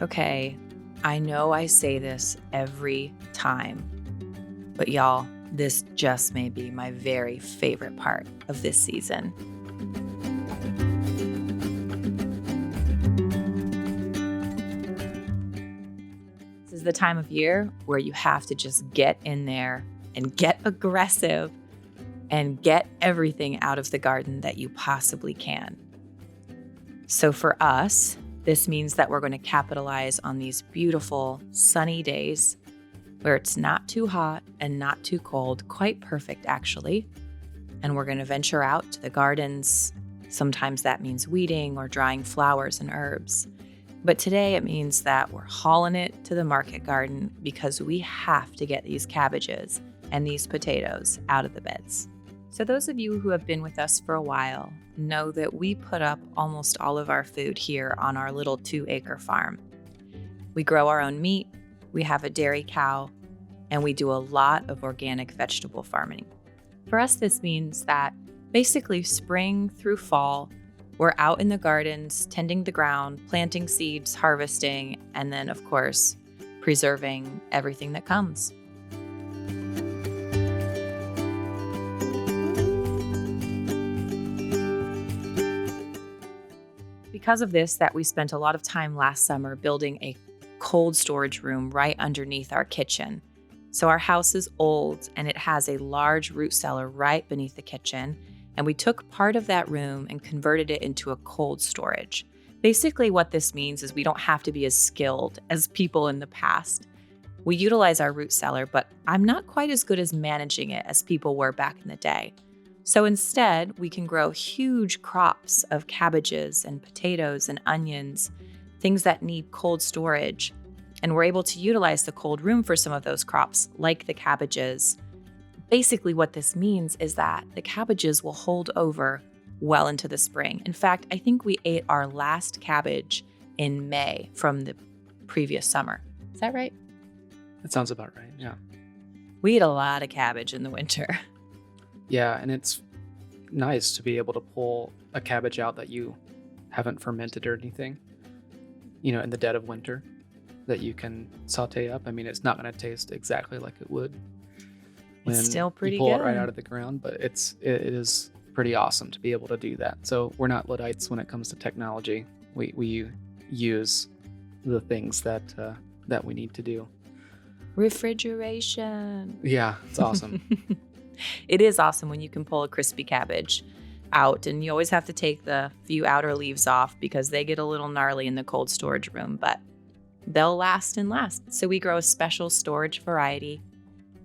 Okay, I know I say this every time, but y'all, this just may be my very favorite part of this season. This is the time of year where you have to just get in there and get aggressive and get everything out of the garden that you possibly can. So for us, this means that we're going to capitalize on these beautiful sunny days where it's not too hot and not too cold, quite perfect actually. And we're going to venture out to the gardens. Sometimes that means weeding or drying flowers and herbs. But today it means that we're hauling it to the market garden because we have to get these cabbages and these potatoes out of the beds. So those of you who have been with us for a while know that we put up almost all of our food here on our little 2-acre farm. We grow our own meat, we have a dairy cow, and we do a lot of organic vegetable farming. For us, this means that basically spring through fall, we're out in the gardens, tending the ground, planting seeds, harvesting, and then, of course, preserving everything that comes. Because of this, that we spent a lot of time last summer building a cold storage room right underneath our kitchen. So our house is old and it has a large root cellar right beneath the kitchen. And we took part of that room and converted it into a cold storage. Basically, what this means is we don't have to be as skilled as people in the past. We utilize our root cellar, but I'm not quite as good as managing it as people were back in the day. So instead, we can grow huge crops of cabbages and potatoes and onions, things that need cold storage. And we're able to utilize the cold room for some of those crops, like the cabbages. Basically, what this means is that the cabbages will hold over well into the spring. In fact, I think we ate our last cabbage in May from the previous summer. Is that right? That sounds about right, yeah. We eat a lot of cabbage in the winter. Yeah, and it's nice to be able to pull a cabbage out that you haven't fermented or anything, in the dead of winter, that you can saute up. I mean, it's not going to taste exactly like it would when It's still pretty you pull good. it right out of the ground, but it is pretty awesome to be able to do that. So we're not Luddites when it comes to technology. We use the things that we need to do. Refrigeration. Yeah, it's awesome. It is awesome when you can pull a crispy cabbage out, and you always have to take the few outer leaves off because they get a little gnarly in the cold storage room, but they'll last and last. So we grow a special storage variety.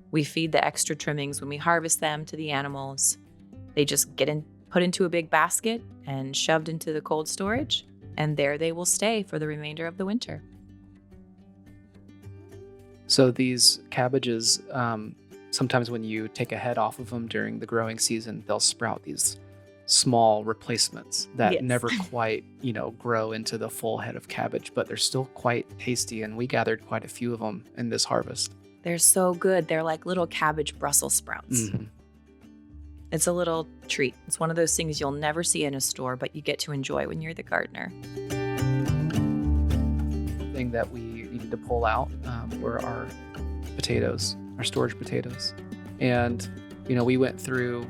We feed the extra trimmings when we harvest them to the animals. They just get put into a big basket and shoved into the cold storage, and there they will stay for the remainder of the winter. So these cabbages, sometimes when you take a head off of them during the growing season, they'll sprout these small replacements that Yes. never quite, grow into the full head of cabbage, but they're still quite tasty. And we gathered quite a few of them in this harvest. They're so good. They're like little cabbage Brussels sprouts. Mm-hmm. It's a little treat. It's one of those things you'll never see in a store, but you get to enjoy when you're the gardener. Thing that we needed to pull out were our potatoes, our storage potatoes. And, we went through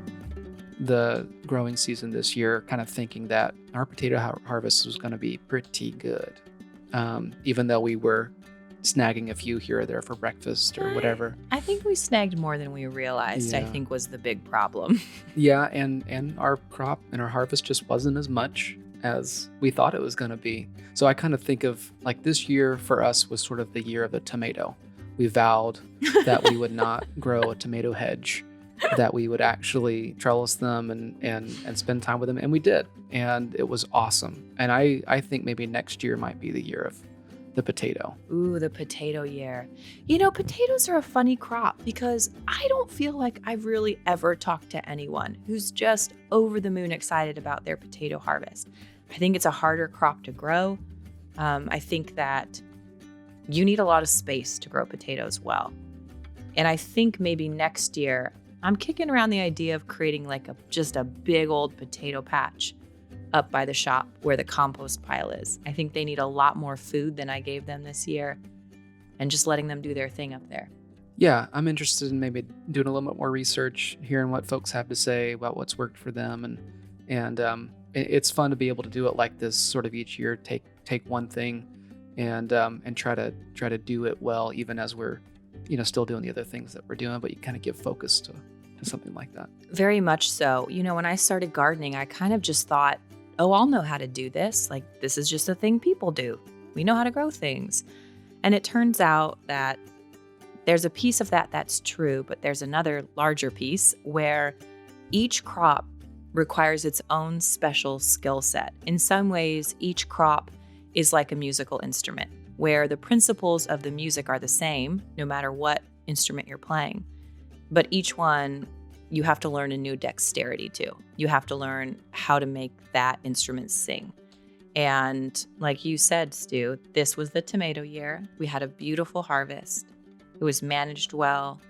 the growing season this year kind of thinking that our potato harvest was going to be pretty good. Even though we were snagging a few here or there for breakfast or whatever. I think we snagged more than we realized, I Yeah. think was the big problem. Yeah, and our crop and our harvest just wasn't as much as we thought it was going to be. So I kind of think of like this year for us was sort of the year of the tomato. We vowed that we would not grow a tomato hedge, that we would actually trellis them and spend time with them. And we did. And it was awesome. And I think maybe next year might be the year of the potato. Ooh, the potato year. Potatoes are a funny crop because I don't feel like I've really ever talked to anyone who's just over the moon excited about their potato harvest. I think it's a harder crop to grow. I think that you need a lot of space to grow potatoes well. And I think maybe next year, I'm kicking around the idea of creating like just a big old potato patch up by the shop where the compost pile is. I think they need a lot more food than I gave them this year, and just letting them do their thing up there. Yeah, I'm interested in maybe doing a little bit more research, hearing what folks have to say about what's worked for them, and it's fun to be able to do it like this, sort of each year. Take one thing, and try to do it well, even as we're still doing the other things that we're doing. But you kind of give focus to something like that. Very much so. When I started gardening, I kind of just thought, oh, I'll know how to do this. Like, this is just a thing people do. We know how to grow things. And it turns out that there's a piece of that that's true, but there's another larger piece where each crop requires its own special skill set. In some ways, each crop is like a musical instrument, where the principles of the music are the same, no matter what instrument you're playing. But each one, you have to learn a new dexterity to. You have to learn how to make that instrument sing. And like you said, Stu, this was the tomato year. We had a beautiful harvest. It was managed well,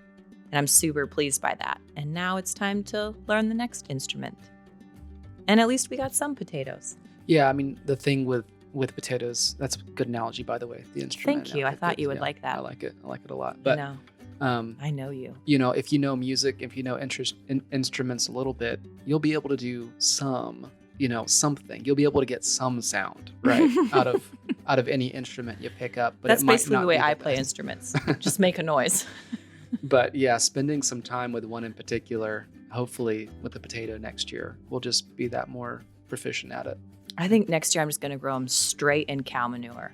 and I'm super pleased by that. And now it's time to learn the next instrument. And at least we got some potatoes. Yeah, I mean, the thing with potatoes, that's a good analogy, by the way, the instrument. Thank you. I thought you would like that. I like it a lot. But I know you. If you know music, if you know instruments a little bit, you'll be able to do some, something. You'll be able to get some sound, right, out of any instrument you pick up. But that's basically the way I play instruments. Just make a noise. But yeah, spending some time with one in particular, hopefully with the potato next year, we'll just be that more proficient at it. I think next year I'm just going to grow them straight in cow manure,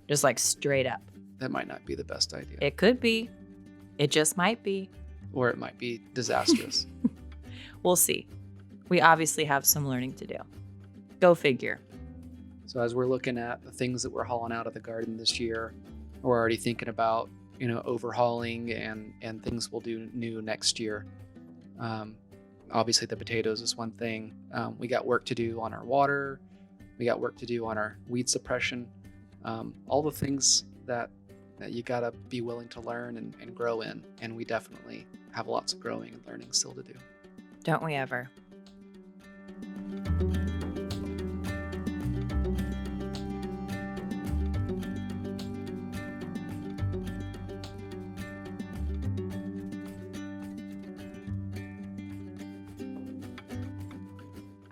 just like straight up. That might not be the best idea. It could be. It just might be. Or it might be disastrous. We'll see. We obviously have some learning to do. Go figure. So as we're looking at the things that we're hauling out of the garden this year, we're already thinking about, overhauling and things we'll do new next year. Obviously the potatoes is one thing. We got work to do on our water. We got work to do on our weed suppression. All the things that you gotta be willing to learn and grow in. And we definitely have lots of growing and learning still to do. Don't we ever?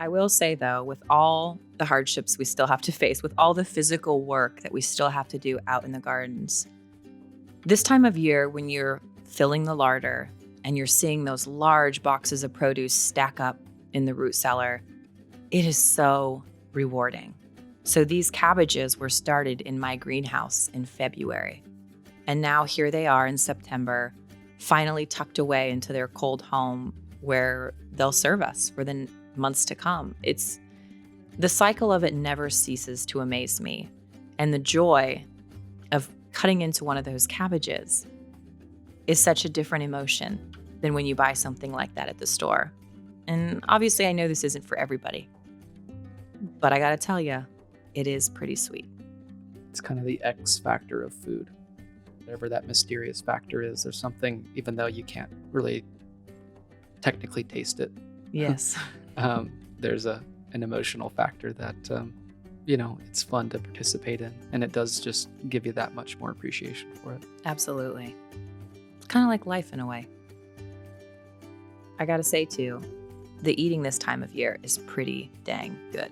I will say, though, with all the hardships we still have to face, with all the physical work that we still have to do out in the gardens, this time of year when you're filling the larder and you're seeing those large boxes of produce stack up in the root cellar, it is so rewarding. So these cabbages were started in my greenhouse in February. And now here they are in September, finally tucked away into their cold home where they'll serve us for the months to come. The cycle of it never ceases to amaze me. And the joy of cutting into one of those cabbages is such a different emotion than when you buy something like that at the store. And obviously I know this isn't for everybody, but I gotta tell you, it is pretty sweet. It's kind of the X factor of food. Whatever that mysterious factor is, there's something, even though you can't really technically taste it. Yes. There's an emotional factor that, it's fun to participate in. And it does just give you that much more appreciation for it. Absolutely. It's kind of like life in a way. I gotta say, too, the eating this time of year is pretty dang good.